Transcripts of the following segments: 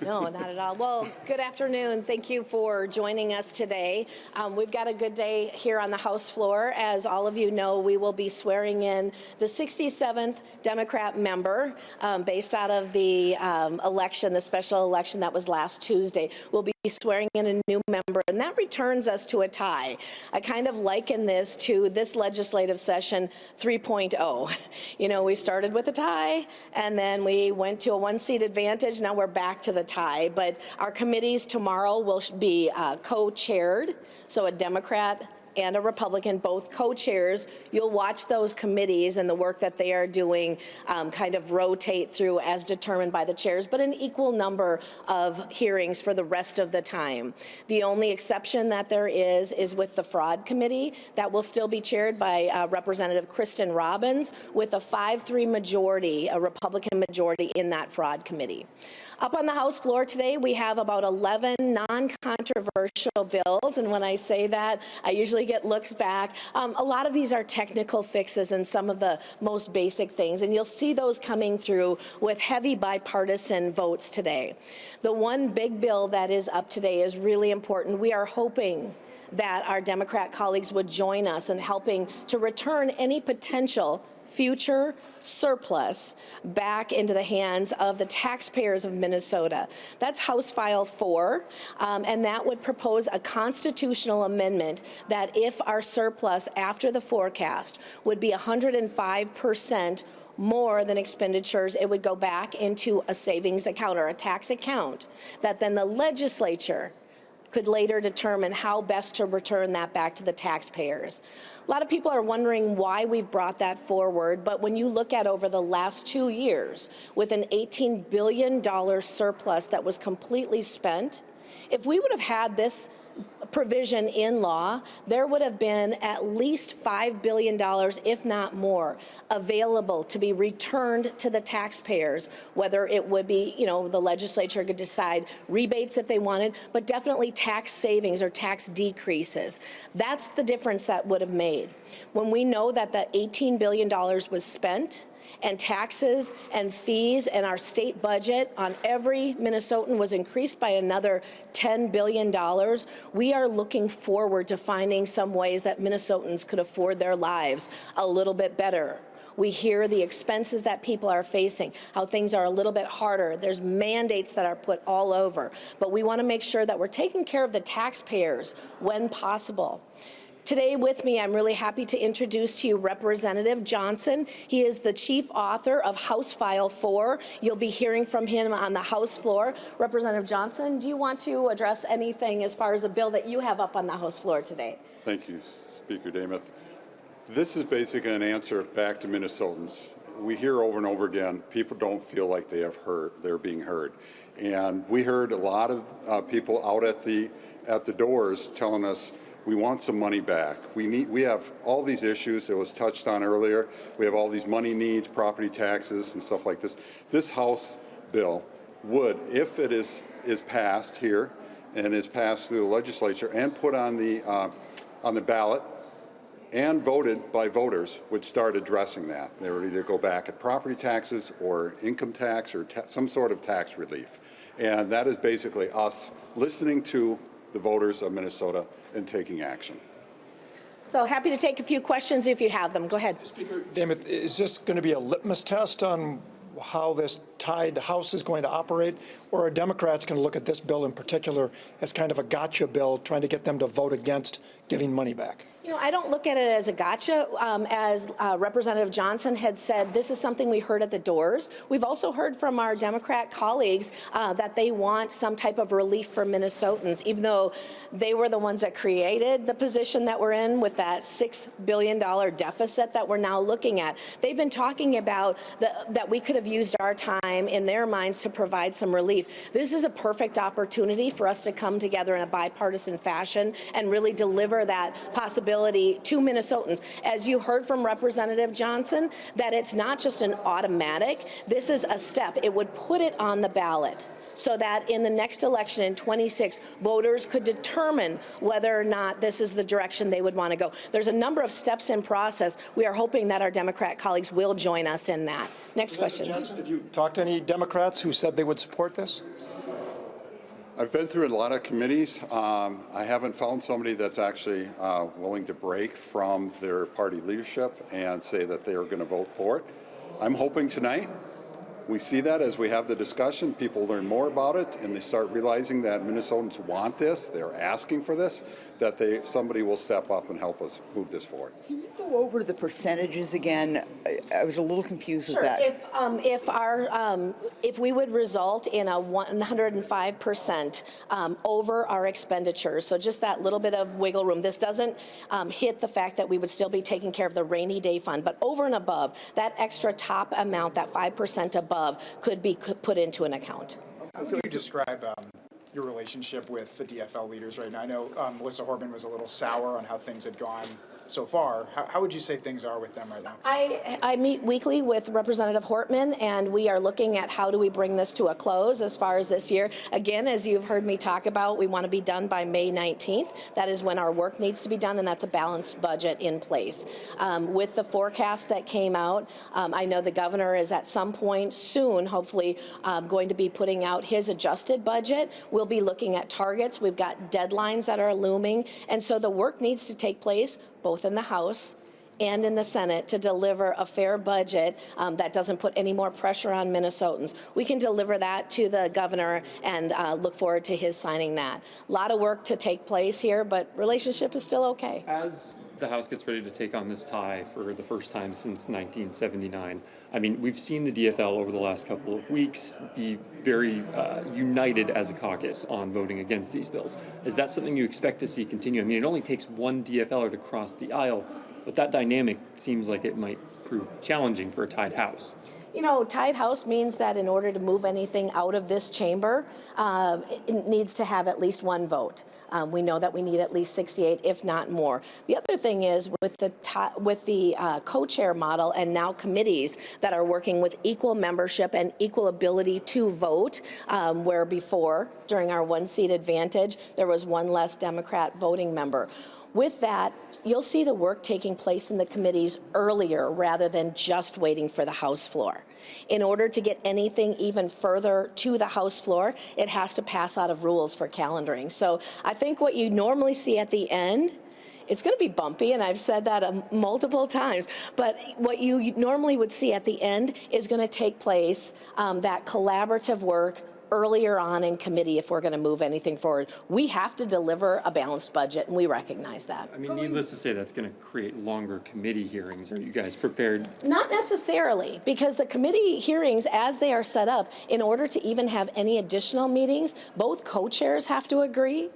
No, not at all. Well, good afternoon. Thank you for joining us today. We've got a good day here on the House floor. As all of you know, we will be swearing in the 67th Democrat member based out of the election, the special election that was last Tuesday. We'll be swearing in a new member, and that returns us to a tie. I kind of liken this to this legislative session 3.0. You know, we started with a tie, and then we went to a one-seat advantage. Now we're back to the tie. But our committees tomorrow will be co-chaired, so a Democrat and a Republican, both co-chairs. You'll watch those committees and the work that they are doing kind of rotate through as determined by the chairs, but an equal number of hearings for the rest of the time. The only exception that there is with the Fraud Committee. That will still be chaired by Representative Kristen Robbins with a 5-3 majority, a Republican majority in that Fraud Committee. Up on the House floor today, we have about 11 non-controversial bills, and when I say that, I usually get looks back. A lot of these are technical fixes and some of the most basic things, and you'll see those coming through with heavy bipartisan votes today. The one big bill that is up today is really important. We are hoping that our Democrat colleagues would join us in helping to return any potential future surplus back into the hands of the taxpayers of Minnesota. That's House File 4, and that would propose a constitutional amendment that if our surplus after the forecast would be 105% more than expenditures, it would go back into a savings account or a tax account that then the legislature could later determine how best to return that back to the taxpayers. A lot of people are wondering why we've brought that forward, but when you look at over the last 2 years, with an $18 billion surplus that was completely spent, if we would have had this provision in law, there would have been at least $5 billion, if not more, available to be returned to the taxpayers, whether it would be, you know, the legislature could decide rebates if they wanted, but definitely tax savings or tax decreases. That's the difference that would have made. When we know that the $18 billion was spent, and taxes and fees and our state budget on every Minnesotan was increased by another $10 billion. We are looking forward to finding some ways that Minnesotans could afford their lives a little bit better. We hear the expenses that people are facing, how things are a little bit harder. There's mandates that are put all over. But we want to make sure that we're taking care of the taxpayers when possible. Today with me, I'm really happy to introduce to you Representative Johnson. He is the chief author of House File 4. You'll be hearing from him on the House floor. Representative Johnson, do you want to address anything as far as a bill that you have up on the House floor today? Thank you, Speaker Demuth. This is basically an answer back to Minnesotans. We hear over and over again, people don't feel like they're being heard. And we heard a lot of people out at the doors telling us, we want some money back. We have all these issues that was touched on earlier. We have all these money needs, property taxes and stuff like this. This House bill would, if it is passed here and is passed through the legislature and put on the ballot and voted by voters, would start addressing that. They would either go back at property taxes or income tax or some sort of tax relief. And that is basically us listening to the voters of Minnesota and taking action. So happy to take a few questions if you have them. Go ahead. Speaker Demuth, is this going to be a litmus test on how this tied House is going to operate, or are Democrats going to look at this bill in particular as kind of a gotcha bill, trying to get them to vote against giving money back? You know, I don't look at it as a gotcha. As Representative Johnson had said, this is something we heard at the doors. We've also heard from our Democrat colleagues that they want some type of relief for Minnesotans, even though they were the ones that created the position that we're in with that $6 billion deficit that we're now looking at. They've been talking about that we could have used our time in their minds to provide some relief. This is a perfect opportunity for us to come together in a bipartisan fashion and really deliver that possibility to Minnesotans. As you heard from Representative Johnson, that it's not just an automatic. This is a step. It would put it on the ballot. so that in the next election in 26, voters could determine whether or not this is the direction they would want to go. There's a number of steps in process. We are hoping that our Democrat colleagues will join us in that. Next question. Johnson, have you talked to any Democrats who said they would support this? I've been through a lot of committees. I haven't found somebody that's actually willing to break from their party leadership and say that they are going to vote for it. I'm hoping tonight we see that as we have the discussion, people learn more about it, and they start realizing that Minnesotans want this, they're asking for this, that somebody will step up and help us move this forward. Can you go over the percentages again? I was a little confused with that. If we would result in a 105% over our expenditures, so just that little bit of wiggle room. This doesn't hit the fact that we would still be taking care of the rainy day fund, but over and above, that extra top amount, that 5% above, could be put into an account. How would you describe your relationship with the DFL leaders right now? I know Melissa Hortman was a little sour on how things had gone so far. How would you say things are with them right now? I meet weekly with Representative Hortman, and we are looking at how do we bring this to a close as far as this year. Again, as you've heard me talk about, we want to be done by May 19th. That is when our work needs to be done, and that's a balanced budget in place. With the forecast that came out, I know the governor is at some point soon, hopefully, going to be putting out his adjusted budget. We'll be looking at targets. We've got deadlines that are looming, and so the work needs to take place both in the House and in the Senate to deliver a fair budget that doesn't put any more pressure on Minnesotans. We can deliver that to the governor and look forward to his signing that. A lot of work to take place here, but relationship is still okay. As the House gets ready to take on this tie for the first time since 1979, I mean, we've seen the DFL over the last couple of weeks be very united as a caucus on voting against these bills. Is that something you expect to see continue? I mean, it only takes one DFLer to cross the aisle, but that dynamic seems like it might prove challenging for a tied House. You know, tied House means that in order to move anything out of this chamber, it needs to have at least one vote. We know that we need at least 68, if not more. The other thing is with the co-chair model and now committees that are working with equal membership and equal ability to vote, where before, during our one-seat advantage, there was one less Democrat voting member. With that, you'll see the work taking place in the committees earlier rather than just waiting for the House floor. In order to get anything even further to the House floor, it has to pass out of rules for calendaring. So I think what you normally see at the end, it's going to be bumpy, and I've said that multiple times, but what you normally would see at the end is going to take place, that collaborative work earlier on in committee if we're going to move anything forward. We have to deliver a balanced budget, and we recognize that. I mean, needless to say, that's going to create longer committee hearings. Are you guys prepared? Not necessarily, because the committee hearings, as they are set up, in order to even have any additional meetings, both co-chairs have to agree.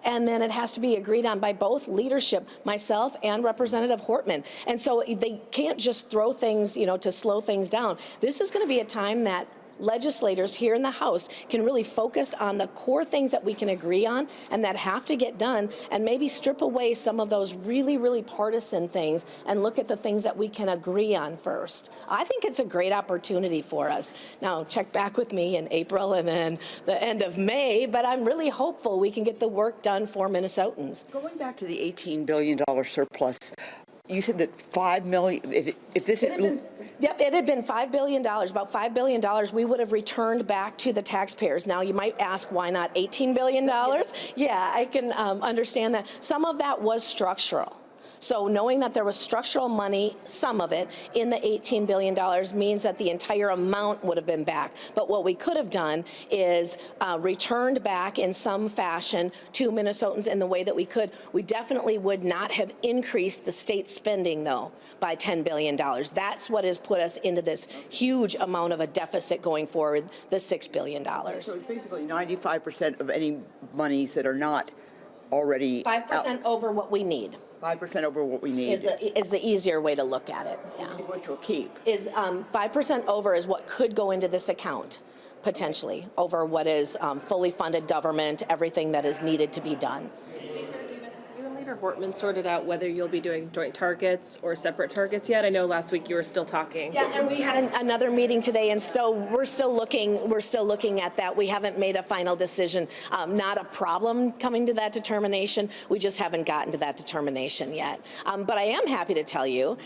And then it has to be agreed on by both leadership, myself and Representative Hortman. And so they can't just throw things, to slow things down. This is going to be a time that legislators here in the House can really focus on the core things that we can agree on and that have to get done, and maybe strip away some of those really, really partisan things and look at the things that we can agree on first. I think it's a great opportunity for us. Now, check back with me in April and then the end of May, but I'm really hopeful we can get the work done for Minnesotans. Going back to the $18 billion surplus, you said that $5 million, if this is... Yep, it had been $5 billion, about $5 billion we would have returned back to the taxpayers. Now, you might ask, why not $18 billion? Yeah, I can understand that. Some of that was structural. So knowing that there was structural money, some of it, in the $18 billion means that the entire amount would have been back. But what we could have done is returned back in some fashion to Minnesotans in the way that we could. We definitely would not have increased the state spending, though, by $10 billion. That's what has put us into this huge amount of a deficit going forward, the $6 billion. So it's basically 95% of any monies that are not already 5% over what we need. 5% over what we need. Is the easier way to look at it. Yeah. Is what you'll keep. Is 5% over is what could go into this account, potentially, over what is fully funded government, everything that is needed to be done. You and Leader Senator Hortman sorted out whether you'll be doing joint targets or separate targets yet? I know last week you were still talking. Yeah, and we had another meeting today, and we're still looking at that. We haven't made a final decision. Not a problem coming to that determination. We just haven't gotten to that determination yet. But I am happy to tell you,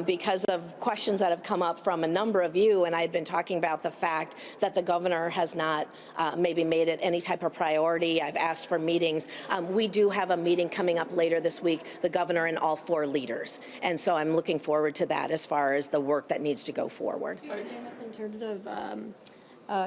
because of questions that have come up from a number of you, and I had been talking about the fact that the governor has not maybe made it any type of priority. I've asked for meetings. We do have a meeting coming up later this week, the governor and all 4 leaders. And so I'm looking forward to that as far as the work that needs to go forward. In terms of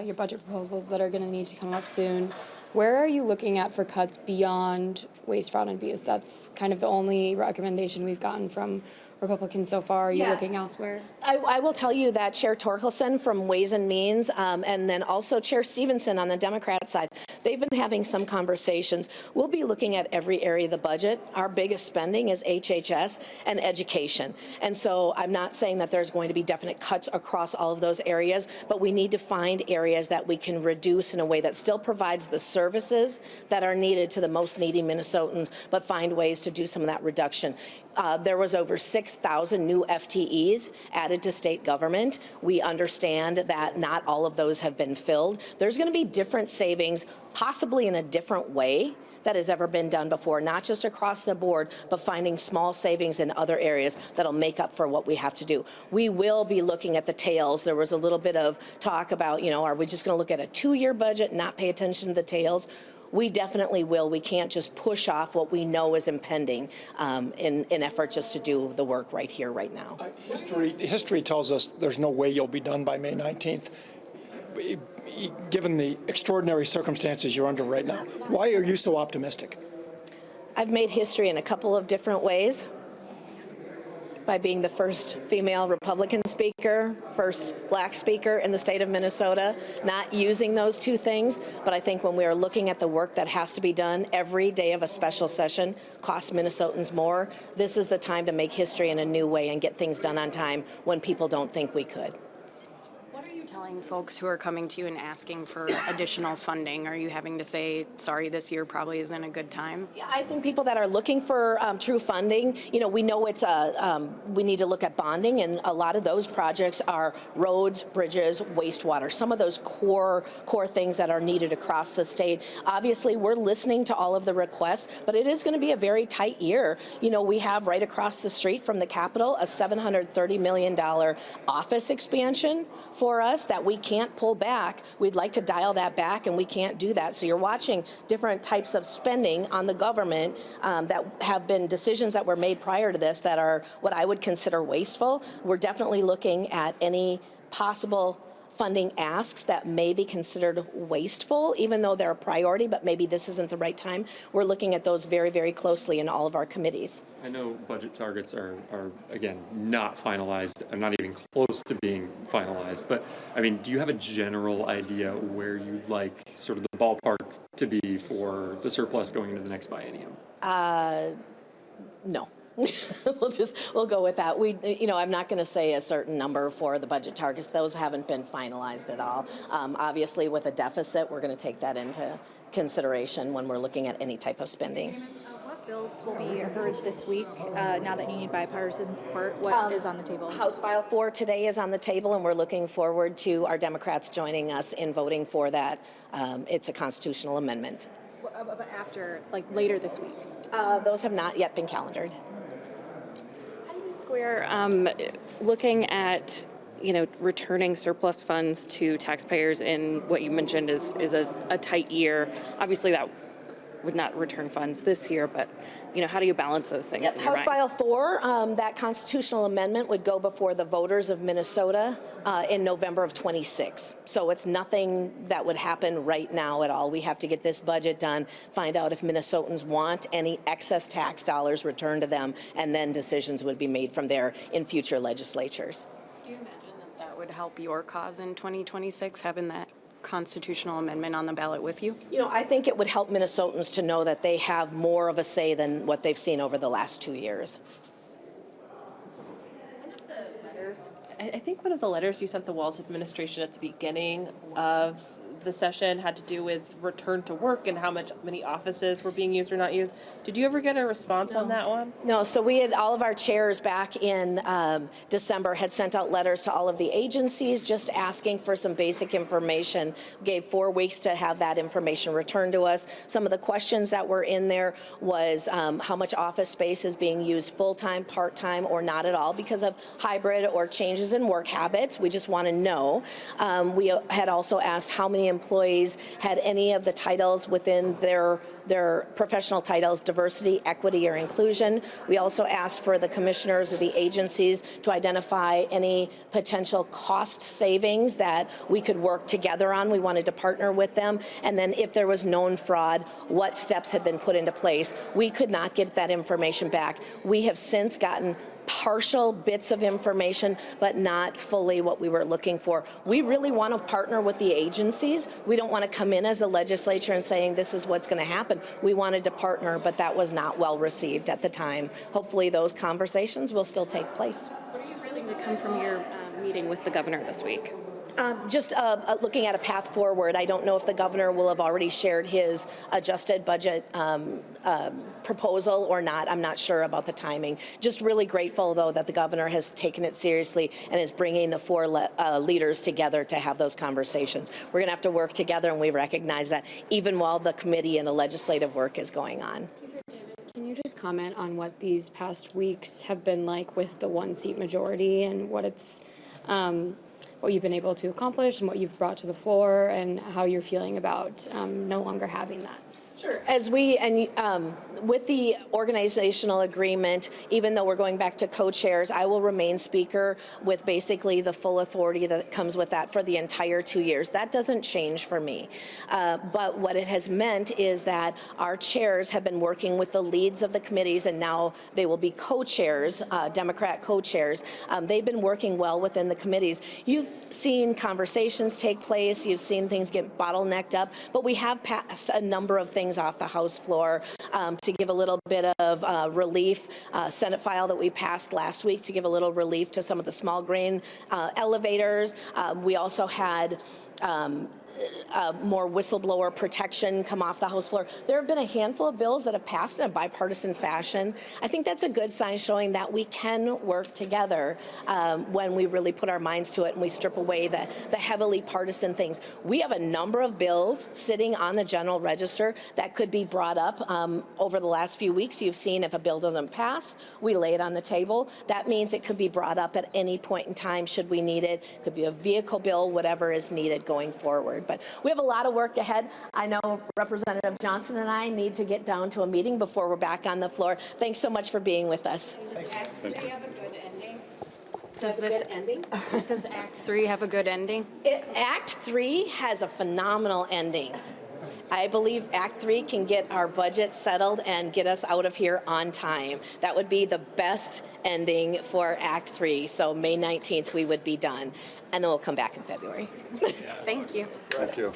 your budget proposals that are going to need to come up soon, where are you looking at for cuts beyond waste, fraud, and abuse? That's kind of the only recommendation we've gotten from Republicans so far. Are you looking elsewhere? I will tell you that Chair Torkelson from Ways and Means, and then also Chair Stevenson on the Democrat side, they've been having some conversations. We'll be looking at every area of the budget. Our biggest spending is HHS and education. And so I'm not saying that there's going to be definite cuts across all of those areas, but we need to find areas that we can reduce in a way that still provides the services that are needed to the most needy Minnesotans, but find ways to do some of that reduction. There was over 6,000 new FTEs added to state government. We understand that not all of those have been filled. There's going to be different savings, possibly in a different way that has ever been done before, not just across the board, but finding small savings in other areas that'll make up for what we have to do. We will be looking at the tails. There was a little bit of talk about, are we just going to look at a 2-year budget and not pay attention to the tails? We definitely will. We can't just push off what we know is impending in an effort just to do the work right here, right now. History tells us there's no way you'll be done by May 19th. Given the extraordinary circumstances you're under right now, why are you so optimistic? I've made history in a couple of different ways. By being the first female Republican speaker, first black speaker in the state of Minnesota, not using those 2 things. But I think when we are looking at the work that has to be done, every day of a special session costs Minnesotans more. This is the time to make history in a new way and get things done on time when people don't think we could. What are you telling folks who are coming to you and asking for additional funding? Are you having to say, sorry, this year probably isn't a good time? Yeah, I think people that are looking for true funding, we know it's we need to look at bonding, and a lot of those projects are roads, bridges, wastewater, some of those core things that are needed across the state. Obviously, we're listening to all of the requests, but it is going to be a very tight year. We have right across the street from the Capitol a $730 million office expansion for us that we can't pull back. We'd like to dial that back, and we can't do that. So you're watching different types of spending on the government that have been decisions that were made prior to this that are what I would consider wasteful. We're definitely looking at any possible funding asks that may be considered wasteful, even though they're a priority, but maybe this isn't the right time. We're looking at those very, very closely in all of our committees. I know budget targets are again, not finalized, or not even close to being finalized, but I mean, do you have a general idea where you'd like sort of the ballpark to be for the surplus going into the next biennium? No. We'll go with that. I'm not going to say a certain number for the budget targets. Those haven't been finalized at all. Obviously, with a deficit, we're going to take that into consideration when we're looking at any type of spending. What bills will be heard this week now that you need bipartisan support? What is on the table? House File 4 today is on the table, and we're looking forward to our Democrats joining us in voting for that. It's a constitutional amendment. But after, later this week? Those have not yet been calendared. Square, looking at, returning surplus funds to taxpayers in what you mentioned is a tight year. Obviously, that would not return funds this year, but, how do you balance those things? Yep. House File 4, that constitutional amendment would go before the voters of Minnesota in November of 26. So it's nothing that would happen right now at all. We have to get this budget done, find out if Minnesotans want any excess tax dollars returned to them, and then decisions would be made from there in future legislatures. Do you imagine that would help your cause in 2026, having that constitutional amendment on the ballot with you? I think it would help Minnesotans to know that they have more of a say than what they've seen over the last 2 years. I think one of the letters you sent the Walz administration at the beginning of the session had to do with return to work and how many offices were being used or not used. Did you ever get a response on that one? No, so we had, all of our chairs back in December had sent out letters to all of the agencies just asking for some basic information. Gave 4 weeks to have that information returned to us. Some of the questions that were in there was how much office space is being used full-time, part-time, or not at all because of hybrid or changes in work habits. We just want to know. We had also asked how many employees had any of the titles within their professional titles, diversity, equity, or inclusion. We also asked for the commissioners of the agencies to identify any potential cost savings that we could work together on. We wanted to partner with them. And then if there was known fraud, what steps had been put into place. We could not get that information back. We have since gotten partial bits of information, but not fully what we were looking for. We really want to partner with the agencies. We don't want to come in as a legislature and saying this is what's going to happen. We wanted to partner, but that was not well received at the time. Hopefully those conversations will still take place. What are you really to come from your meeting with the governor this week? Just looking at a path forward. I don't know if the governor will have already shared his adjusted budget proposal or not. I'm not sure about the timing. Just really grateful, though, that the governor has taken it seriously and is bringing the 4 leaders together to have those conversations. We're going to have to work together, and we recognize that even while the committee and the legislative work is going on. Can you just comment on what these past weeks have been like with the 1-seat majority and what it's what you've been able to accomplish and what you've brought to the floor and how you're feeling about no longer having that? Sure. As we, and with the organizational agreement, even though we're going back to co-chairs, I will remain speaker with basically the full authority that comes with that for the entire 2 years. That doesn't change for me. But what it has meant is that our chairs have been working with the leads of the committees, and now they will be co-chairs, Democrat co-chairs. They've been working well within the committees. You've seen conversations take place. You've seen things get bottlenecked up. But we have passed a number of things off the House floor to give a little bit of relief. Senate file that we passed last week to give a little relief to some of the small grain elevators. We also had more whistleblower protection come off the House floor. There have been a handful of bills that have passed in a bipartisan fashion. I think that's a good sign showing that we can work together when we really put our minds to it and we strip away the heavily partisan things. We have a number of bills sitting on the general register that could be brought up over the last few weeks. You've seen if a bill doesn't pass, we lay it on the table. That means it could be brought up at any point in time should we need it. It could be a vehicle bill, whatever is needed going forward. But we have a lot of work ahead. I know Representative Johnson and I need to get down to a meeting before we're back on the floor. Thanks so much for being with us. Does Act 3 have a good ending? Does Act 3 have a good ending? Act 3 has a phenomenal ending. I believe Act 3 can get our budget settled and get us out of here on time. That would be the best ending for Act 3. So May 19th, we would be done. And then we'll come back in February. Thank you. Thank you.